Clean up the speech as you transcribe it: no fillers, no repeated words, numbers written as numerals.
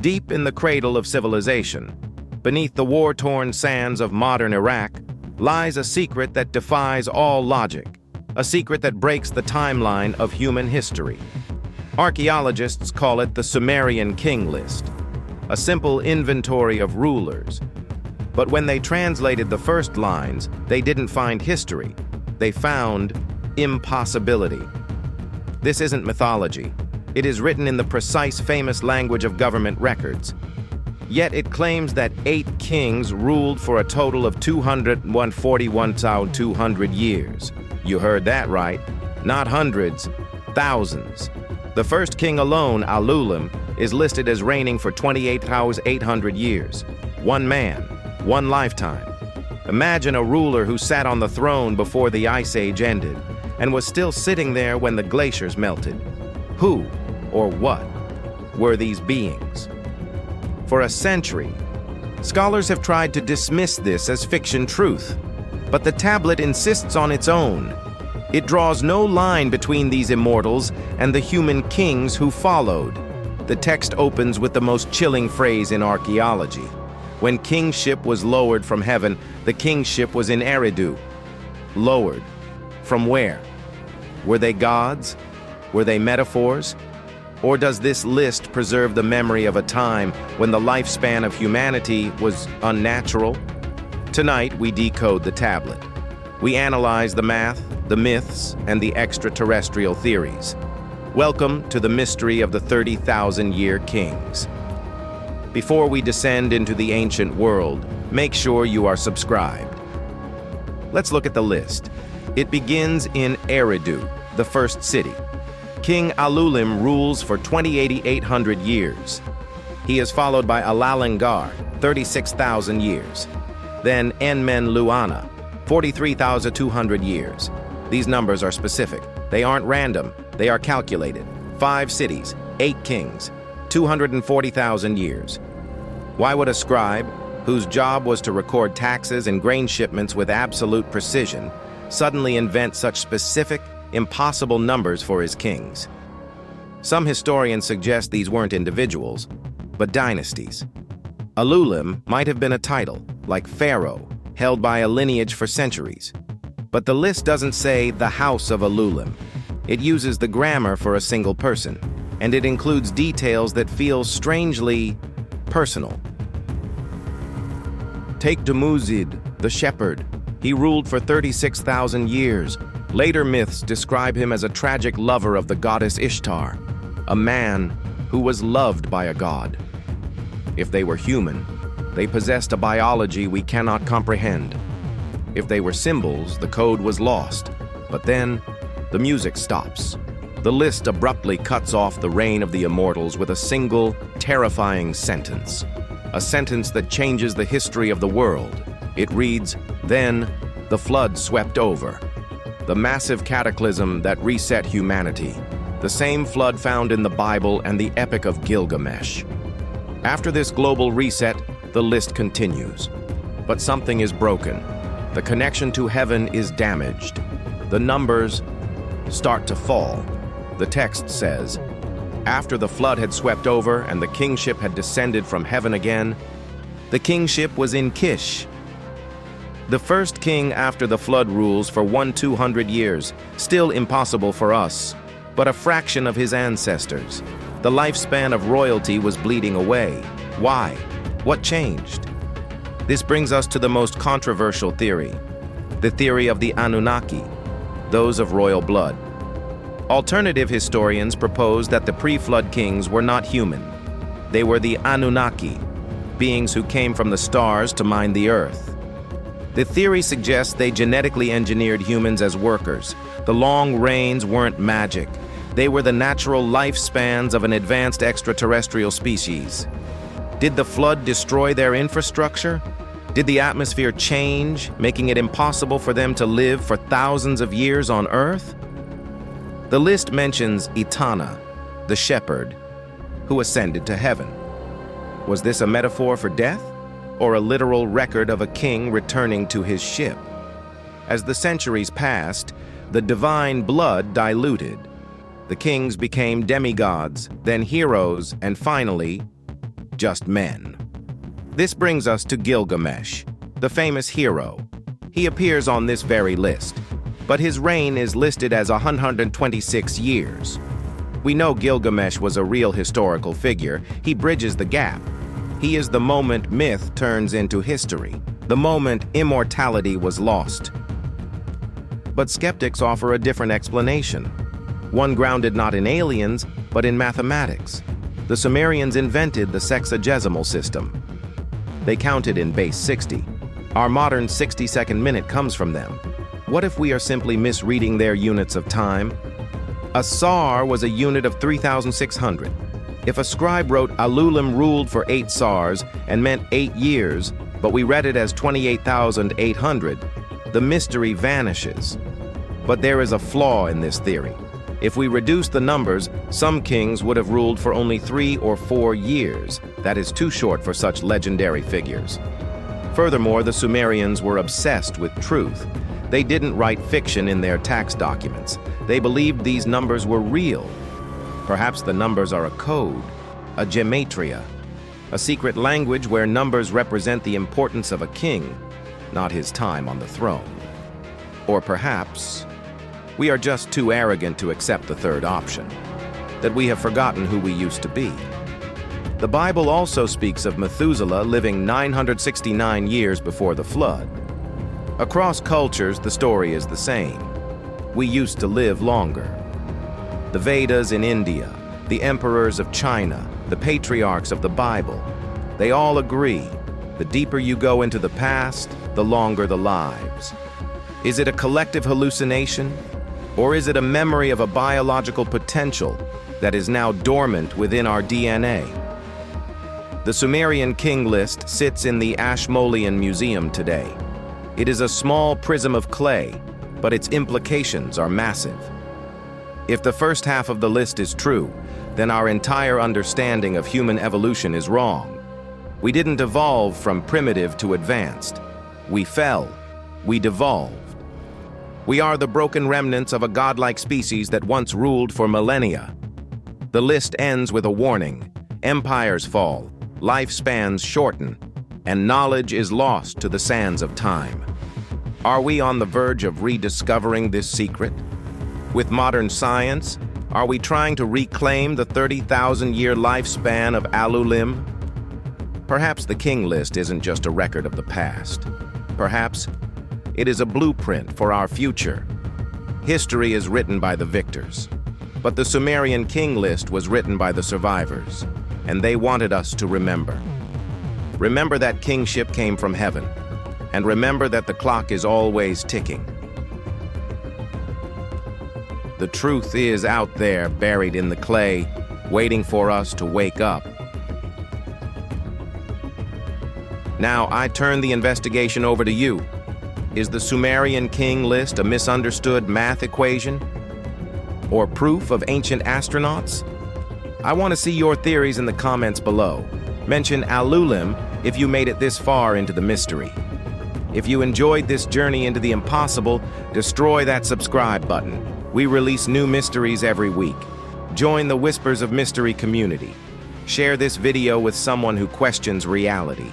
Deep in the cradle of civilization, beneath the war-torn sands of modern Iraq, lies a secret that defies all logic, a secret that breaks the timeline of human history. Archaeologists call it the Sumerian King List, a simple inventory of rulers. But when they translated the first lines, they didn't find history. They found impossibility. This isn't mythology. It is written in the precise, famous language of government records. Yet it claims that 8 kings ruled for a total of 241,200 years. You heard that right. Not hundreds, thousands. The first king alone, Alulim, is listed as reigning for 28,800 years. One man, one lifetime. Imagine a ruler who sat on the throne before the Ice Age ended and was still sitting there when the glaciers melted. Who or what were these beings? For a century, scholars have tried to dismiss this as fiction truth, but the tablet insists on its own. It draws no line between these immortals and the human kings who followed. The text opens with the most chilling phrase in archaeology. When kingship was lowered from heaven, the kingship was in Eridu. Lowered. From where? Were they gods? Were they metaphors? Or does this list preserve the memory of a time when the lifespan of humanity was unnatural? Tonight, we decode the tablet. We analyze the math, the myths, and the extraterrestrial theories. Welcome to the mystery of the 30,000-year kings. Before we descend into the ancient world, make sure you are subscribed. Let's look at the list. It begins in Eridu, the first city. King Alulim rules for 28,800 years. He is followed by Alalangar, 36,000 years. Then Enmen-Luana, 43,200 years. These numbers are specific. They aren't random. They are calculated. 5 cities, 8 kings, 240,000 years. Why would a scribe, whose job was to record taxes and grain shipments with absolute precision, suddenly invent such specific, impossible numbers for his kings? Some historians suggest these weren't individuals, but dynasties. Alulim might have been a title, like Pharaoh, held by a lineage for centuries. But the list doesn't say the House of Alulim. It uses the grammar for a single person, and it includes details that feel strangely personal. Take Dumuzid, the shepherd. He ruled for 36,000 years. Later myths describe him as a tragic lover of the goddess Ishtar, a man who was loved by a god. If they were human, they possessed a biology we cannot comprehend. If they were symbols, the code was lost. But then, the music stops. The list abruptly cuts off the reign of the immortals with a single, terrifying sentence. A sentence that changes the history of the world. It reads, "Then, the flood swept over." The massive cataclysm that reset humanity. The same flood found in the Bible and the Epic of Gilgamesh. After this global reset, the list continues. But something is broken. The connection to heaven is damaged. The numbers start to fall. The text says, after the flood had swept over and the kingship had descended from heaven again, the kingship was in Kish. The first king after the flood rules for 200 years, still impossible for us, but a fraction of his ancestors. The lifespan of royalty was bleeding away. Why? What changed? This brings us to the most controversial theory, the theory of the Anunnaki, those of royal blood. Alternative historians propose that the pre-flood kings were not human. They were the Anunnaki, beings who came from the stars to mine the earth. The theory suggests they genetically engineered humans as workers. The long reigns weren't magic. They were the natural lifespans of an advanced extraterrestrial species. Did the flood destroy their infrastructure? Did the atmosphere change, making it impossible for them to live for thousands of years on Earth? The list mentions Etana, the shepherd, who ascended to heaven. Was this a metaphor for death, or a literal record of a king returning to his ship? As the centuries passed, the divine blood diluted. The kings became demigods, then heroes, and finally, just men. This brings us to Gilgamesh, the famous hero. He appears on this very list, but his reign is listed as 126 years. We know Gilgamesh was a real historical figure. He bridges the gap. He is the moment myth turns into history, the moment immortality was lost. But skeptics offer a different explanation, one grounded not in aliens, but in mathematics. The Sumerians invented the sexagesimal system. They counted in base 60. Our modern 60-second minute comes from them. What if we are simply misreading their units of time? A sar was a unit of 3,600. If a scribe wrote Alulim ruled for 8 sars and meant 8 years, but we read it as 28,800, the mystery vanishes. But there is a flaw in this theory. If we reduce the numbers, some kings would have ruled for only 3 or 4 years. That is too short for such legendary figures. Furthermore, the Sumerians were obsessed with truth. They didn't write fiction in their tax documents. They believed these numbers were real. Perhaps the numbers are a code, a gematria, a secret language where numbers represent the importance of a king, not his time on the throne. Or perhaps we are just too arrogant to accept the third option, that we have forgotten who we used to be. The Bible also speaks of Methuselah living 969 years before the flood. Across cultures, the story is the same. We used to live longer. The Vedas in India, the emperors of China, the patriarchs of the Bible, they all agree, the deeper you go into the past, the longer the lives. Is it a collective hallucination? Or is it a memory of a biological potential that is now dormant within our DNA? The Sumerian King List sits in the Ashmolean Museum today. It is a small prism of clay, but its implications are massive. If the first half of the list is true, then our entire understanding of human evolution is wrong. We didn't evolve from primitive to advanced. We fell. We devolved. We are the broken remnants of a godlike species that once ruled for millennia. The list ends with a warning. Empires fall, lifespans shorten, and knowledge is lost to the sands of time. Are we on the verge of rediscovering this secret? With modern science, are we trying to reclaim the 30,000-year lifespan of Alulim? Perhaps the King List isn't just a record of the past. Perhaps it is a blueprint for our future. History is written by the victors, but the Sumerian King List was written by the survivors, and they wanted us to remember. Remember that kingship came from heaven, and remember that the clock is always ticking. The truth is out there, buried in the clay, waiting for us to wake up. Now, I turn the investigation over to you. Is the Sumerian King List a misunderstood math equation? Or proof of ancient astronauts? I want to see your theories in the comments below. Mention Alulim if you made it this far into the mystery. If you enjoyed this journey into the impossible, destroy that subscribe button. We release new mysteries every week. Join the Whispers of Mystery community. Share this video with someone who questions reality.